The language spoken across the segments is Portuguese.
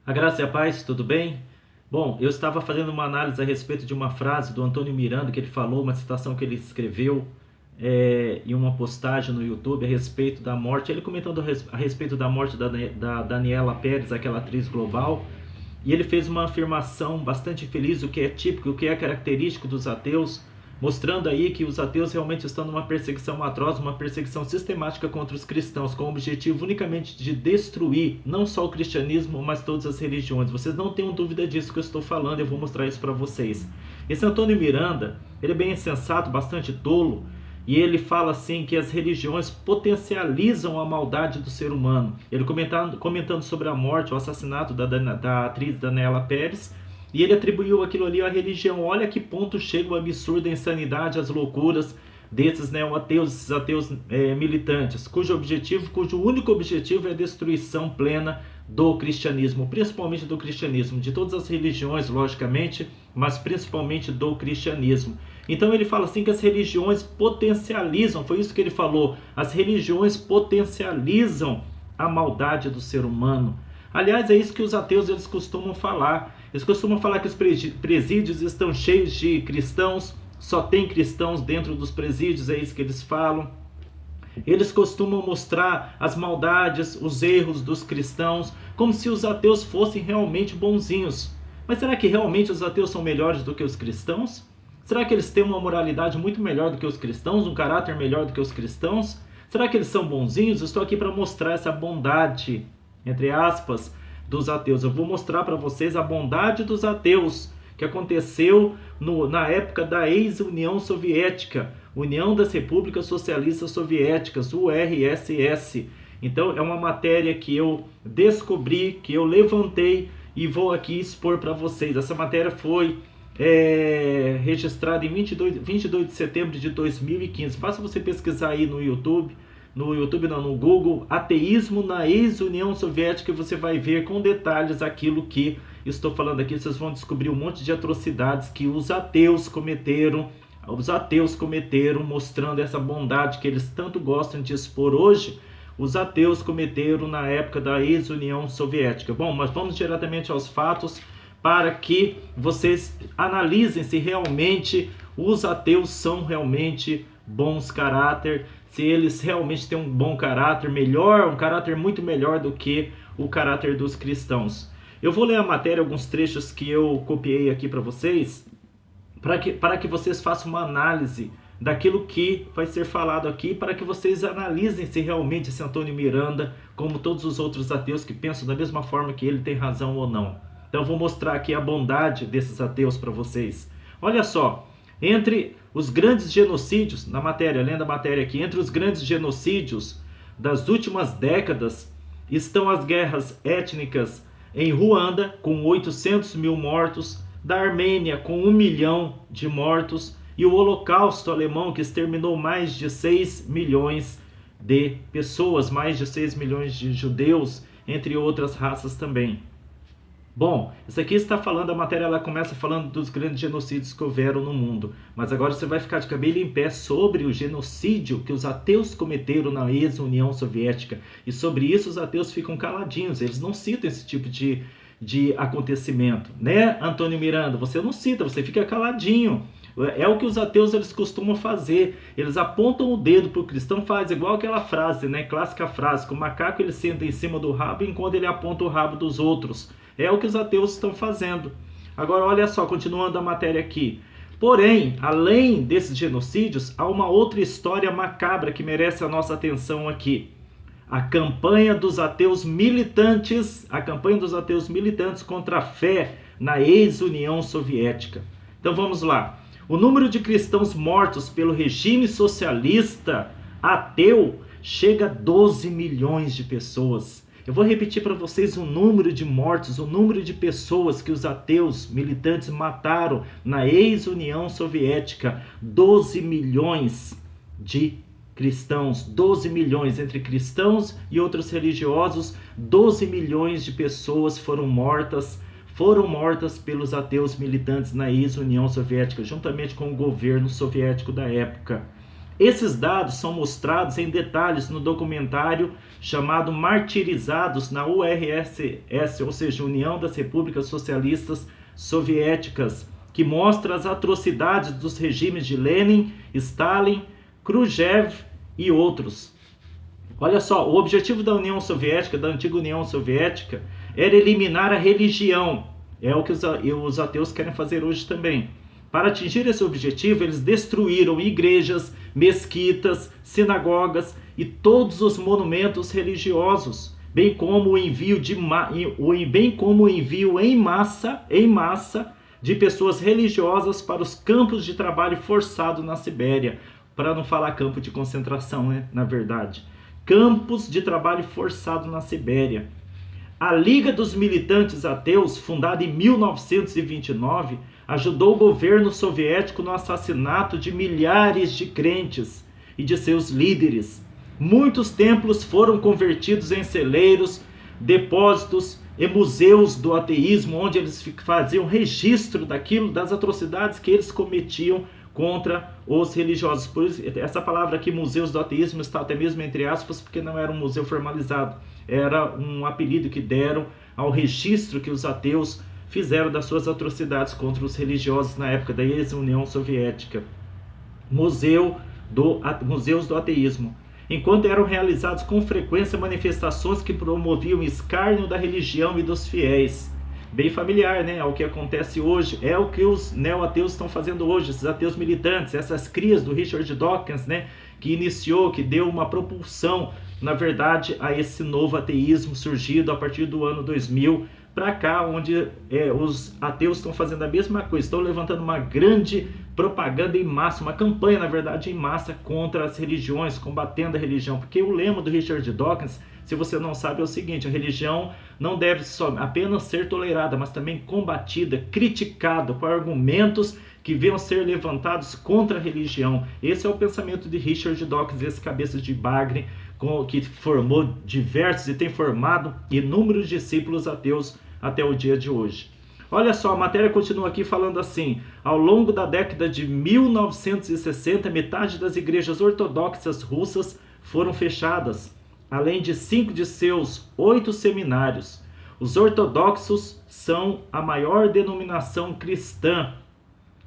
A graça e a paz, tudo bem? Bom, eu estava fazendo uma análise a respeito de uma frase do Antônio Miranda que ele falou, uma citação que ele escreveu em uma postagem no YouTube a respeito da morte. Ele comentando a respeito da morte da Daniela Pérez, aquela atriz global, e ele fez uma afirmação bastante feliz, o que é típico, o que é característico dos ateus, mostrando aí que os ateus realmente estão numa perseguição atroz, uma perseguição sistemática contra os cristãos, com o objetivo unicamente de destruir não só o cristianismo, mas todas as religiões. Vocês não tenham dúvida disso que eu estou falando, eu vou mostrar isso para vocês. Esse Antônio Miranda, ele é bem insensato, bastante tolo, e ele fala assim que as religiões potencializam a maldade do ser humano. Ele comentando sobre a morte, o assassinato da atriz Daniela Pérez, e ele atribuiu aquilo ali à religião. Olha que ponto chega o absurdo, a insanidade, as loucuras desses neo-ateus, esses ateus militantes, cujo único objetivo é a destruição plena do cristianismo, principalmente do cristianismo, de todas as religiões, logicamente, mas principalmente do cristianismo. Então ele fala assim que as religiões potencializam, foi isso que ele falou, as religiões potencializam a maldade do ser humano. Aliás, é isso que os ateus eles costumam falar. Eles costumam falar que os presídios estão cheios de cristãos, só tem cristãos dentro dos presídios, é isso que eles falam. Eles costumam mostrar as maldades, os erros dos cristãos, como se os ateus fossem realmente bonzinhos. Mas será que realmente os ateus são melhores do que os cristãos? Será que eles têm uma moralidade muito melhor do que os cristãos, um caráter melhor do que os cristãos? Será que eles são bonzinhos? Eu estou aqui para mostrar essa bondade, entre aspas, dos ateus. Eu vou mostrar para vocês a bondade dos ateus que aconteceu na época da ex-União Soviética, União das Repúblicas Socialistas Soviéticas, URSS. Então é uma matéria que eu descobri, que eu levantei e vou aqui expor para vocês. Essa matéria foi registrada em 22 de setembro de 2015. Basta você pesquisar aí no YouTube não, no Google, ateísmo na ex-União Soviética, e você vai ver com detalhes aquilo que estou falando aqui. Vocês vão descobrir um monte de atrocidades que os ateus cometeram, mostrando essa bondade que eles tanto gostam de expor hoje. Os ateus cometeram na época da ex-União Soviética. Bom, mas vamos diretamente aos fatos para que vocês analisem se realmente os ateus são realmente bons caráter, se eles realmente têm um bom caráter, um caráter muito melhor do que o caráter dos cristãos. Eu vou ler a matéria, alguns trechos que eu copiei aqui para vocês, para que vocês façam uma análise daquilo que vai ser falado aqui, para que vocês analisem se realmente esse Antônio Miranda, como todos os outros ateus que pensam da mesma forma que ele, tem razão ou não. Então eu vou mostrar aqui a bondade desses ateus para vocês. Olha só, entre os grandes genocídios, lendo a matéria aqui, entre os grandes genocídios das últimas décadas estão as guerras étnicas em Ruanda, com 800 mil mortos, da Armênia, com 1 milhão de mortos, e o Holocausto alemão, que exterminou mais de 6 milhões de pessoas, mais de 6 milhões de judeus, entre outras raças também. Bom, isso aqui está falando, a matéria ela começa falando dos grandes genocídios que houveram no mundo, mas agora você vai ficar de cabelo em pé sobre o genocídio que os ateus cometeram na ex-União Soviética, e sobre isso os ateus ficam caladinhos, eles não citam esse tipo de acontecimento, né, Antônio Miranda? Você não cita, você fica caladinho. É o que os ateus eles costumam fazer. Eles apontam o dedo para o cristão, faz igual aquela frase, né? Clássica frase, que o macaco ele senta em cima do rabo enquanto ele aponta o rabo dos outros. É o que os ateus estão fazendo. Agora olha só, continuando a matéria aqui. Porém, além desses genocídios, há uma outra história macabra que merece a nossa atenção aqui. A campanha dos ateus militantes contra a fé na ex-União Soviética. Então vamos lá. O número de cristãos mortos pelo regime socialista ateu chega a 12 milhões de pessoas. Eu vou repetir para vocês o número de mortos, o número de pessoas que os ateus militantes mataram na ex-União Soviética. 12 milhões de cristãos, 12 milhões entre cristãos e outros religiosos, 12 milhões de pessoas foram mortas pelos ateus militantes na ex-União Soviética, juntamente com o governo soviético da época. Esses dados são mostrados em detalhes no documentário chamado Martirizados na URSS, ou seja, União das Repúblicas Socialistas Soviéticas, que mostra as atrocidades dos regimes de Lenin, Stalin, Khrushchev e outros. Olha só, o objetivo da União Soviética, da antiga União Soviética, era eliminar a religião. É o que os ateus querem fazer hoje também. Para atingir esse objetivo, eles destruíram igrejas, mesquitas, sinagogas e todos os monumentos religiosos, bem como o envio em massa de pessoas religiosas para os campos de trabalho forçado na Sibéria, para não falar campo de concentração, né? Na verdade, campos de trabalho forçado na Sibéria. A Liga dos Militantes Ateus, fundada em 1929, ajudou o governo soviético no assassinato de milhares de crentes e de seus líderes. Muitos templos foram convertidos em celeiros, depósitos e museus do ateísmo, onde eles faziam registro daquilo, das atrocidades que eles cometiam contra os religiosos. Por isso, essa palavra aqui, museus do ateísmo, está até mesmo entre aspas, porque não era um museu formalizado. Era um apelido que deram ao registro que os ateus fizeram das suas atrocidades contra os religiosos na época da ex-União Soviética. Museus do ateísmo. Enquanto eram realizados com frequência manifestações que promoviam o escárnio da religião e dos fiéis. Bem familiar, né, ao que acontece hoje, é o que os neo-ateus estão fazendo hoje, esses ateus militantes, essas crias do Richard Dawkins, né, que deu uma propulsão, na verdade, a esse novo ateísmo surgido a partir do ano 2000 para cá, onde os ateus estão fazendo a mesma coisa, estão levantando uma grande propaganda em massa, uma campanha, na verdade, em massa contra as religiões, combatendo a religião, porque o lema do Richard Dawkins, se você não sabe, é o seguinte: a religião não deve apenas ser tolerada, mas também combatida, criticada por argumentos que venham ser levantados contra a religião. Esse é o pensamento de Richard Dawkins, esse cabeça de bagre, que formou diversos e tem formado inúmeros discípulos ateus até o dia de hoje. Olha só, a matéria continua aqui falando assim: ao longo da década de 1960, metade das igrejas ortodoxas russas foram fechadas, além de 5 de seus 8 seminários. Os ortodoxos são a maior denominação cristã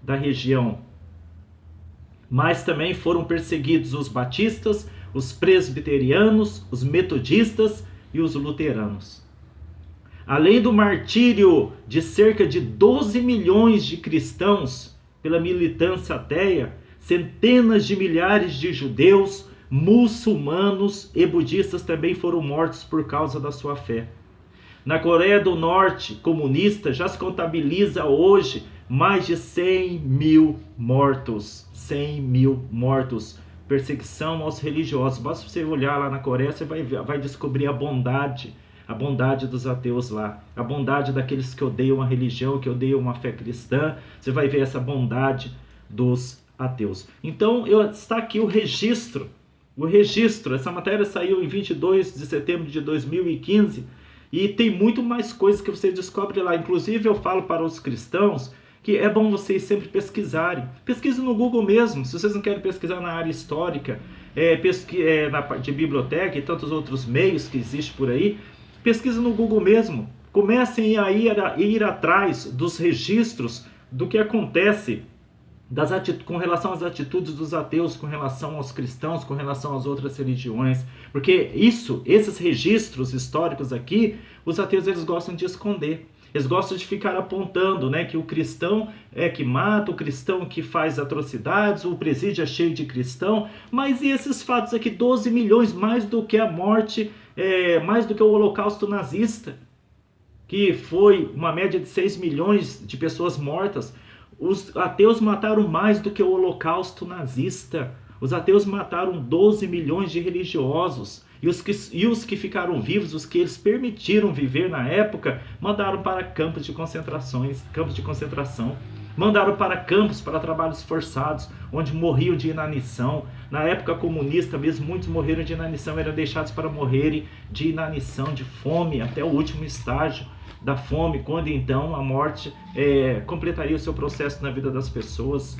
da região, mas também foram perseguidos os batistas, os presbiterianos, os metodistas e os luteranos. Além do martírio de cerca de 12 milhões de cristãos pela militância ateia, centenas de milhares de judeus, muçulmanos e budistas também foram mortos por causa da sua fé. Na Coreia do Norte comunista já se contabiliza hoje mais de 100 mil mortos. 100 mil mortos. Perseguição aos religiosos. Basta você olhar lá na Coreia, você vai descobrir a bondade dos ateus lá, a bondade daqueles que odeiam a religião, que odeiam a fé cristã. Você vai ver essa bondade dos ateus. Então, está aqui o registro. Essa matéria saiu em 22 de setembro de 2015 e tem muito mais coisas que você descobre lá. Inclusive, eu falo para os cristãos que é bom vocês sempre pesquisarem. Pesquisem no Google mesmo, se vocês não querem pesquisar na área histórica, na parte de biblioteca e tantos outros meios que existem por aí, pesquisem no Google mesmo. Comecem a ir atrás dos registros do que acontece com relação às atitudes dos ateus, com relação aos cristãos, com relação às outras religiões. Porque esses registros históricos aqui, os ateus eles gostam de esconder. Eles gostam de ficar apontando, né, que o cristão é que mata, o cristão que faz atrocidades, o presídio é cheio de cristão. Mas e esses fatos aqui? 12 milhões, mais do que a morte, mais do que o holocausto nazista, que foi uma média de 6 milhões de pessoas mortas. Os ateus mataram mais do que o holocausto nazista. Os ateus mataram 12 milhões de religiosos. E os que ficaram vivos, os que eles permitiram viver na época, mandaram para campos de concentração. Mandaram para campos, para trabalhos forçados, onde morriam de inanição. Na época comunista mesmo, muitos morreram de inanição, eram deixados para morrerem de inanição, de fome, até o último estágio da fome, quando então a morte completaria o seu processo na vida das pessoas.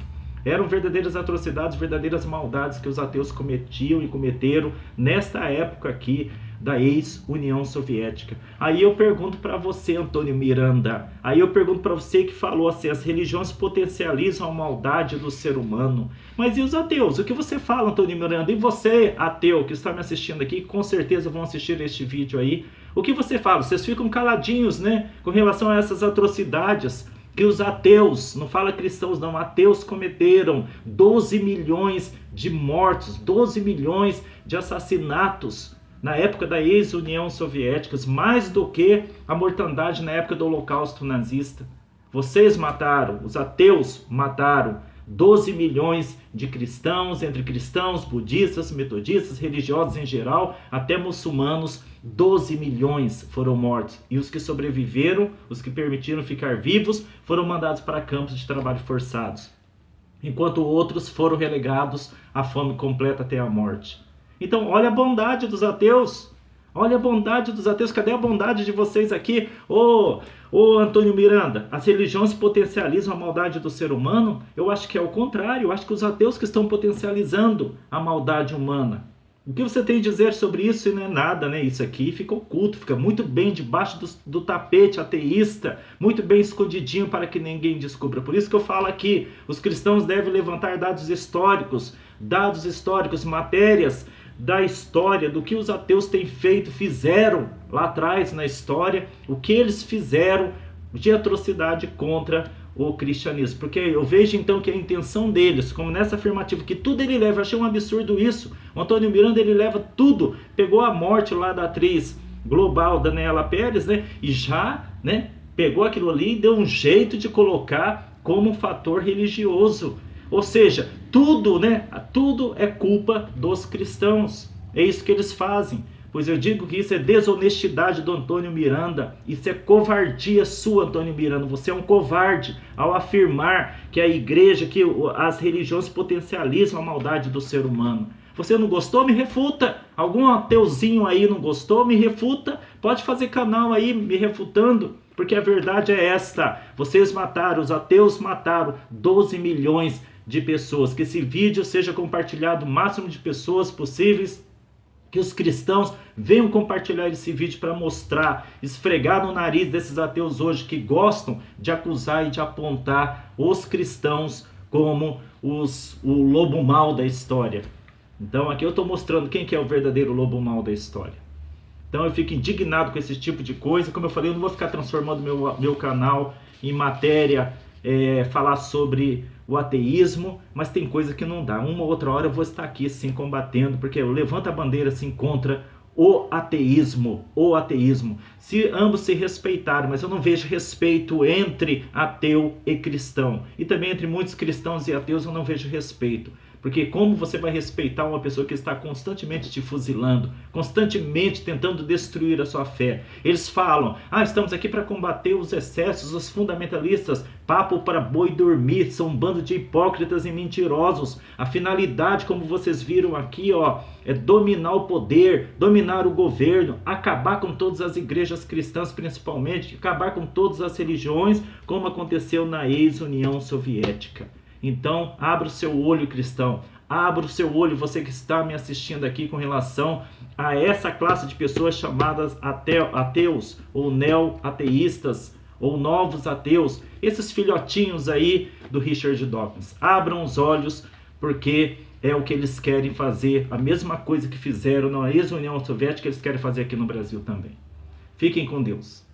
Eram verdadeiras atrocidades, verdadeiras maldades que os ateus cometiam e cometeram nesta época aqui da ex-União Soviética. Aí eu pergunto para você, Antônio Miranda, aí eu pergunto para você que falou assim, as religiões potencializam a maldade do ser humano. Mas e os ateus? O que você fala, Antônio Miranda? E você, ateu, que está me assistindo aqui, com certeza vão assistir este vídeo aí. O que você fala? Vocês ficam caladinhos, né? Com relação a essas atrocidades que os ateus, não fala cristãos não, ateus cometeram. 12 milhões de mortos, 12 milhões de assassinatos na época da ex-União Soviética, mais do que a mortandade na época do Holocausto nazista. Vocês mataram, os ateus mataram 12 milhões de cristãos, entre cristãos, budistas, metodistas, religiosos em geral, até muçulmanos, 12 milhões foram mortos. E os que sobreviveram, os que permitiram ficar vivos, foram mandados para campos de trabalho forçados, enquanto outros foram relegados à fome completa até a morte. Então, olha a bondade dos ateus. Olha a bondade dos ateus. Cadê a bondade de vocês aqui? Ô Antônio Miranda, as religiões potencializam a maldade do ser humano? Eu acho que é o contrário. Eu acho que os ateus que estão potencializando a maldade humana. O que você tem a dizer sobre isso? Não é nada, né? Isso aqui fica oculto, fica muito bem debaixo do tapete ateísta, muito bem escondidinho para que ninguém descubra. Por isso que eu falo aqui, os cristãos devem levantar dados históricos, matérias da história, do que os ateus têm feito, fizeram lá atrás na história, o que eles fizeram de atrocidade contra o cristianismo. Porque eu vejo então que a intenção deles, como nessa afirmativa, que tudo ele leva, eu achei um absurdo isso. O Antônio Miranda, ele leva tudo, pegou a morte lá da atriz global Daniela Pérez, né, e já, né, pegou aquilo ali e deu um jeito de colocar como um fator religioso. Ou seja, tudo, né? Tudo é culpa dos cristãos. É isso que eles fazem. Pois eu digo que isso é desonestidade do Antônio Miranda. Isso é covardia sua, Antônio Miranda. Você é um covarde ao afirmar que a igreja, que as religiões potencializam a maldade do ser humano. Você não gostou? Me refuta. Algum ateuzinho aí não gostou? Me refuta. Pode fazer canal aí me refutando. Porque a verdade é esta. Vocês mataram, os ateus mataram 12 milhões de pessoas. Que esse vídeo seja compartilhado o máximo de pessoas possíveis. Que os cristãos venham compartilhar esse vídeo para mostrar, esfregar no nariz desses ateus hoje que gostam de acusar e de apontar os cristãos como o lobo mau da história. Então aqui eu estou mostrando quem que é o verdadeiro lobo mau da história. Então eu fico indignado com esse tipo de coisa. Como eu falei, eu não vou ficar transformando meu canal em matéria, falar sobre o ateísmo, mas tem coisa que não dá. Uma ou outra hora eu vou estar aqui assim combatendo, porque eu levanto a bandeira assim contra o ateísmo. Se ambos se respeitarem, mas eu não vejo respeito entre ateu e cristão. E também entre muitos cristãos e ateus eu não vejo respeito. Porque como você vai respeitar uma pessoa que está constantemente te fuzilando, constantemente tentando destruir a sua fé? Eles falam, estamos aqui para combater os excessos, os fundamentalistas, papo para boi dormir, são um bando de hipócritas e mentirosos. A finalidade, como vocês viram aqui, é dominar o poder, dominar o governo, acabar com todas as igrejas cristãs principalmente, acabar com todas as religiões, como aconteceu na ex-União Soviética. Então, abra o seu olho, cristão, abra o seu olho, você que está me assistindo aqui com relação a essa classe de pessoas chamadas ateus, ou neo-ateístas, ou novos ateus, esses filhotinhos aí do Richard Dawkins. Abram os olhos, porque é o que eles querem fazer, a mesma coisa que fizeram na ex-União Soviética, eles querem fazer aqui no Brasil também. Fiquem com Deus.